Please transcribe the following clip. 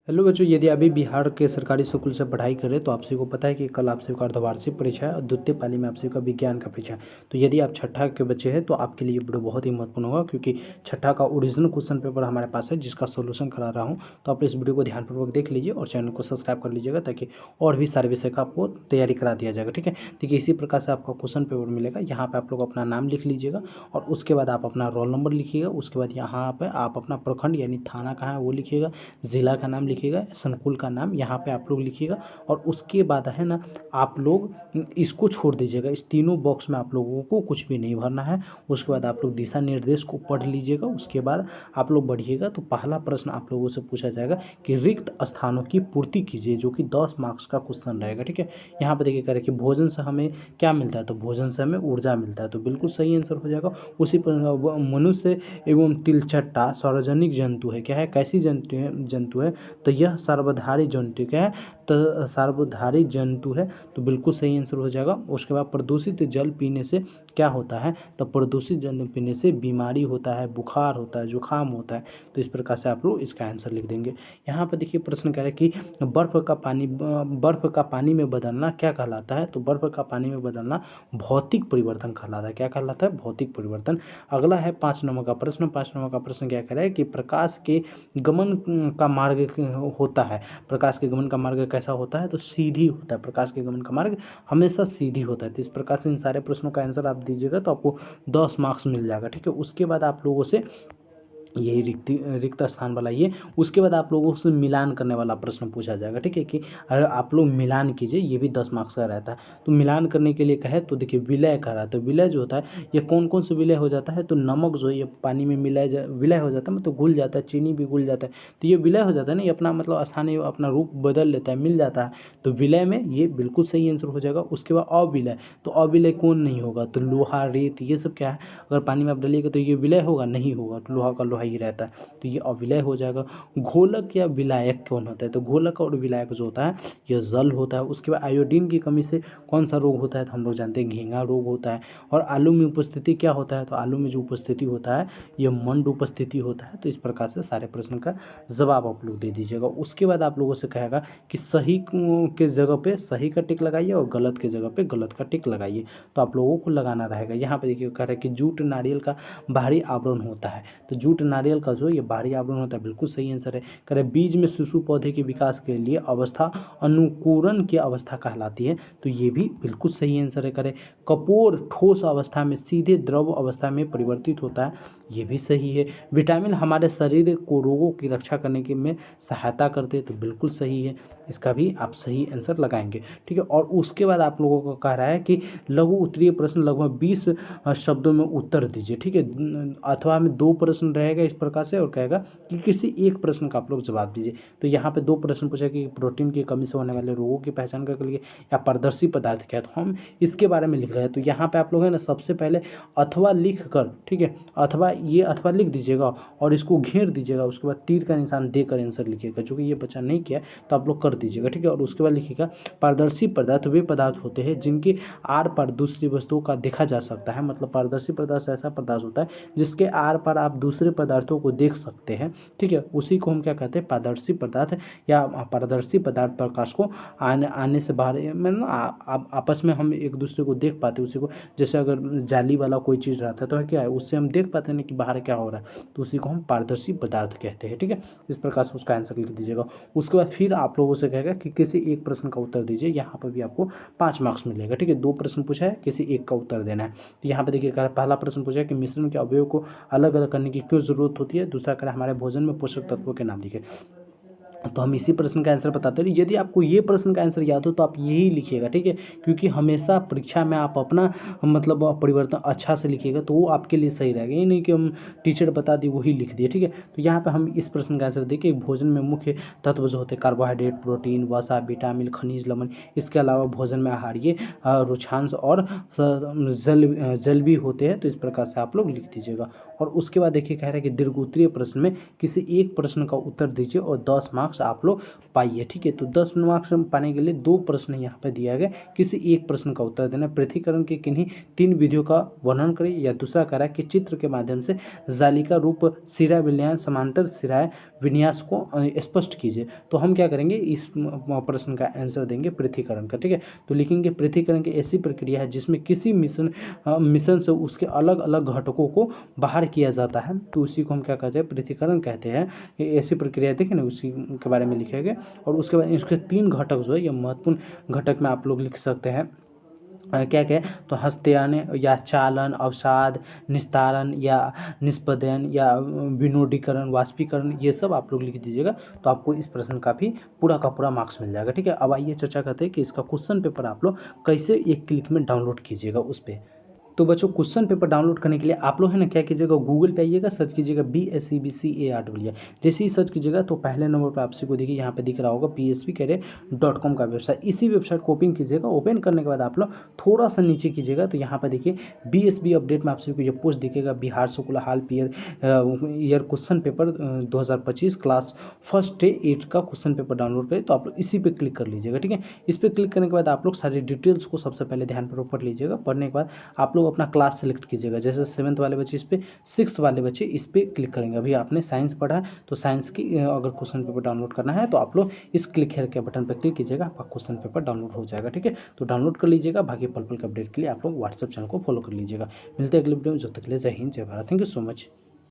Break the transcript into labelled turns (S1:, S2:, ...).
S1: Hello बच्चों, यदि अभी बिहार के सरकारी स्कूल से पढ़ाई करें तो आप सभी को पता है कि कल आप सभी का अर्धवार्षिक परीक्षा है और द्वितीय पाली में आप सभी का विज्ञान का परीक्षा है। तो यदि आप छठा के बच्चे हैं तो आपके लिए वीडियो बहुत ही महत्वपूर्ण होगा, क्योंकि छठा का ओरिजिनल क्वेश्चन पेपर हमारे पास है जिसका सोल्यूशन करा रहा हूँ। तो आप इस वीडियो को ध्यानपूर्वक देख लीजिए और चैनल को सब्सक्राइब कर लीजिएगा, ताकि और भी सारे विषय का आपको तैयारी करा दिया जाएगा। ठीक है, देखिए इसी प्रकार से आपका क्वेश्चन पेपर मिलेगा। यहाँ पर आप लोग अपना नाम लिख लीजिएगा और उसके बाद आप अपना रोल नंबर लिखिएगा। उसके बाद यहाँ पर आप अपना प्रखंड यानी थाना कहाँ है वो लिखिएगा, ज़िला का नाम लिखिएगा, संकुल का नाम यहाँ पे आप लोग लिखिएगा। और उसके बाद है ना, आप लोग इसको छोड़ दीजिएगा। इस तीनों बॉक्स में आप लोगों को कुछ भी नहीं भरना है। उसके बाद आप लोग दिशा निर्देश को पढ़ लीजिएगा। उसके बाद आप लोग बढ़िएगा तो पहला प्रश्न आप लोगों से पूछा जाएगा कि रिक्त स्थानों की पूर्ति कीजिए, जो कि 10 मार्क्स का क्वेश्चन रहेगा। ठीक है, यहाँ पर देखिए कह रहे हैं कि भोजन से हमें क्या मिलता है, तो भोजन से हमें ऊर्जा मिलता है, तो बिल्कुल सही आंसर हो जाएगा। उसी पर मनुष्य एवं तिलचट्टा सार्वजनिक जंतु है, क्या है, कैसी जंतु है, तो यह सर्वधारी जंतु क्या है, तो सर्वधारी जंतु है, तो बिल्कुल सही आंसर हो जाएगा। उसके बाद प्रदूषित जल पीने से क्या होता है, तो प्रदूषित जल पीने से बीमारी होता है, बुखार होता है, जुकाम होता है। तो इस प्रकार से आप लोग इसका आंसर लिख देंगे। यहाँ पर देखिए प्रश्न कह रहा है कि बर्फ का पानी में बदलना क्या कहलाता है, तो बर्फ का पानी में बदलना भौतिक परिवर्तन कहलाता है। क्या कहलाता है, भौतिक परिवर्तन। अगला है 5 नंबर का प्रश्न। 5 नंबर का प्रश्न क्या कह रहा है कि प्रकाश के गमन का मार्ग होता है, प्रकाश के गमन का मार्ग कैसा होता है, तो सीधी होता है। प्रकाश के गमन का मार्ग हमेशा सीधी होता है। तो इस प्रकार से इन सारे प्रश्नों का आंसर आप दीजिएगा तो आपको 10 मार्क्स मिल जाएगा। ठीक है, उसके बाद आप लोगों से यही रिक्त स्थान वाला ये, उसके बाद आप लोगों से मिलान करने वाला प्रश्न पूछा जाएगा। ठीक है, कि अगर आप लोग मिलान कीजिए, ये भी 10 मार्क्स का रहता है। तो मिलान करने के लिए कहे तो देखिए विलय कर रहा है, तो विलय जो होता है ये कौन कौन से विलय हो जाता है, तो नमक जो है ये पानी में विलय हो जाता है, मतलब घुल जाता है, चीनी भी घुल जाता है, तो ये विलय हो जाता है ना, ये अपना मतलब स्थानीय अपना रूप बदल लेता है, मिल जाता है। तो विलय में ये बिल्कुल सही आंसर हो जाएगा। उसके बाद अविलय, तो अविलय कौन नहीं होगा, तो लोहा, रेत, ये सब क्या है, अगर पानी में आप डालिएगा तो ये विलय होगा, नहीं होगा, तो लोहा का लोहा ही रहता है, तो ये अविलय हो जाएगा। घोलक या विलायक कौन होता है, तो घोलक और विलायक जो होता है यह जल होता है। उसके बाद आयोडीन की कमी से कौन सा रोग होता है, तो हम लोग जानते हैं घेंघा रोग होता है। और आलू में उपस्थिति क्या होता है, तो आलू में जो उपस्थिति होता है यह मंड उपस्थिति होता है। तो इस प्रकार से सारे प्रश्न का जवाब आप लोग दे दीजिएगा। उसके बाद आप लोगों से कहेगा कि सही के जगह पे सही का टिक लगाइए और गलत के जगह पे गलत का टिक लगाइए, तो आप लोगों को लगाना रहेगा। यहाँ पे देखिए कह रहा है कि जूट नारियल का बाहरी आवरण होता है, तो जूट नारियल का जो ये बाहरी आवरण होता है, बिल्कुल सही आंसर है। कह रहे बीज में शिशु पौधे के विकास के लिए अवस्था अनुकूरण की अवस्था कहलाती है, तो ये भी बिल्कुल सही आंसर है। कह कपोर ठोस अवस्था में सीधे द्रव अवस्था में परिवर्तित होता है, ये भी सही है। विटामिन हमारे शरीर को रोगों की रक्षा करने के में सहायता करते हैं, तो बिल्कुल सही है। इसका भी आप सही आंसर लगाएंगे। ठीक है, और उसके बाद आप लोगों को कह रहा है कि लघु उत्तरीय प्रश्न लगभग 20 शब्दों में उत्तर दीजिए। ठीक है, अथवा में 2 प्रश्न रहेगा इस प्रकार से, और कहेगा कि किसी एक प्रश्न का आप लोग जवाब दीजिए। तो यहाँ पे 2 प्रश्न पूछा कि प्रोटीन की कमी से होने वाले रोगों की पहचान कर लिए या पारदर्शी पदार्थ क्या है, तो हम इसके बारे में लिख रहे हैं। तो यहाँ पे आप लोग है ना सबसे पहले अथवा लिख कर, ठीक है, अथवा ये अथवा लिख दीजिएगा और इसको घेर दीजिएगा। उसके बाद तीर का निशान देकर आंसर लिखिएगा, जो कि ये बच्चा नहीं किया तो आप लोग कर दीजिएगा। ठीक है, और उसके बाद लिखिएगा पारदर्शी पदार्थ वे पदार्थ होते हैं जिनके आर पार दूसरी वस्तुओं का देखा जा सकता है। मतलब पारदर्शी पदार्थ ऐसा पदार्थ होता है जिसके आर पार आप दूसरे पदार्थों को देख सकते हैं। ठीक है, उसी को हम क्या कहते हैं, पारदर्शी पदार्थ या पारदर्शी पदार्थ। प्रकाश को आने से बाहर मतलब आपस में हम एक दूसरे को देख पाते हैं उसी को। जैसे अगर जाली वाला कोई चीज़ रहता है तो क्या है, उससे हम देख पाते हैं कि बाहर क्या हो रहा है, तो उसी को हम पारदर्शी पदार्थ कहते हैं। ठीक है, इस प्रकार से उसका आंसर लिख दीजिएगा। उसके बाद फिर आप लोगों से कहेगा कि किसी एक प्रश्न का उत्तर दीजिए। यहाँ पर भी आपको 5 मार्क्स मिलेगा। ठीक है, 2 प्रश्न पूछा है, किसी एक का उत्तर देना है। तो यहाँ पे देखिए पहला प्रश्न पूछा है कि मिश्रण के अवयव को अलग अलग करने की क्यों जरूरत होती है। दूसरा कह रहा है हमारे भोजन में पोषक तत्वों के नाम लिखे। तो हम इसी प्रश्न का आंसर बताते हैं। यदि आपको ये प्रश्न का आंसर याद हो तो आप यही लिखिएगा। ठीक है, क्योंकि हमेशा परीक्षा में आप अपना मतलब परिवर्तन अच्छा से लिखिएगा तो वो आपके लिए सही रहेगा। ये नहीं कि हम टीचर बता दी वही लिख दिए। ठीक है, तो यहाँ पे हम इस प्रश्न का आंसर देखिए, भोजन में मुख्य तत्व जो होते हैं कार्बोहाइड्रेट, प्रोटीन, वसा, विटामिन, खनिज, लवण। इसके अलावा भोजन में आहार्य, रुक्षांश और जल भी होते हैं। तो इस प्रकार से आप लोग लिख दीजिएगा। और उसके बाद देखिए कह रहा है कि दीर्घोत्तरीय प्रश्न में किसी एक प्रश्न का उत्तर दीजिए और 10 मार्क्स आप लोग पाइए। ठीक है, तो 10 मार्क्स पाने के लिए 2 प्रश्न यहाँ पे दिया गया, किसी एक प्रश्न का उत्तर देना। पृथक्करण की किन्हीं 3 विधियों का वर्णन करिए, या दूसरा कह रहा है कि चित्र के माध्यम से जालिका रूप सिरा विन्यास समांतर सिराए विन्यास को स्पष्ट कीजिए। तो हम क्या करेंगे, इस प्रश्न का आंसर देंगे पृथक्करण का। ठीक है, तो लिखेंगे पृथक्करण की ऐसी प्रक्रिया है जिसमें किसी मिश्रण से उसके अलग अलग घटकों को बाहर किया जाता है, तो उसी को हम क्या कहते हैं, पृथक्करण कहते हैं। ये ऐसी प्रक्रिया देखें ना, उसी के बारे में लिखेंगे। और उसके बाद इसके 3 घटक जो है, ये महत्वपूर्ण घटक में आप लोग लिख सकते हैं। क्या क्या, तो हस्तायन या चालन, अवसाद, निस्तारण या निष्पदन या विनोदीकरण, वाष्पीकरण, ये सब आप लोग लिख दीजिएगा, तो आपको इस प्रश्न का भी पूरा का पूरा मार्क्स मिल जाएगा। ठीक है, अब आइए चर्चा करते हैं कि इसका क्वेश्चन पेपर आप लोग कैसे एक क्लिक में डाउनलोड कीजिएगा उस पर। तो बच्चों, क्वेश्चन पेपर डाउनलोड करने के लिए आप लोग है ना क्या कीजिएगा, गूगल पे आइएगा, सर्च कीजिएगा BSCBCAR। जैसे ही सर्च कीजिएगा तो पहले नंबर पर आपसे को देखिए यहाँ पे दिख रहा होगा PSP.com का वेबसाइट। इसी वेबसाइट को ओपन कीजिएगा। ओपन करने के बाद आप लोग थोड़ा सा नीचे कीजिएगा तो यहाँ पर देखिए BSB अपडेट में आपसे को ये पोस्ट दिखेगा, Bihar school half year question paper 2025 class first day 8 का क्वेश्चन पेपर डाउनलोड करें। तो आप लोग इसी पे क्लिक कर लीजिएगा। ठीक है, इस पर क्लिक करने के बाद आप लोग सारी डिटेल्स को सबसे पहले ध्यानपूर्वक पढ़ लीजिएगा। पढ़ने के बाद आप लोग अपना क्लास सेलेक्ट कीजिएगा, जैसे 7th वाले बच्चे इस पर, 6th वाले बच्चे इस पर क्लिक करेंगे। अभी आपने साइंस पढ़ा है तो साइंस की अगर क्वेश्चन पेपर डाउनलोड करना है तो आप लोग इस क्लिक हेयर के बटन पर क्लिक कीजिएगा, आपका क्वेश्चन पेपर डाउनलोड हो जाएगा। ठीक है, तो डाउनलोड कर लीजिएगा। बाकी पल पल के अपडेट के लिए आप लोग व्हाट्सएप चैनल को फॉलो कर लीजिएगा। मिलते हैं अगले वीडियो में, जब तक के लिए जय हिंद जय Bharat. Thank you so much.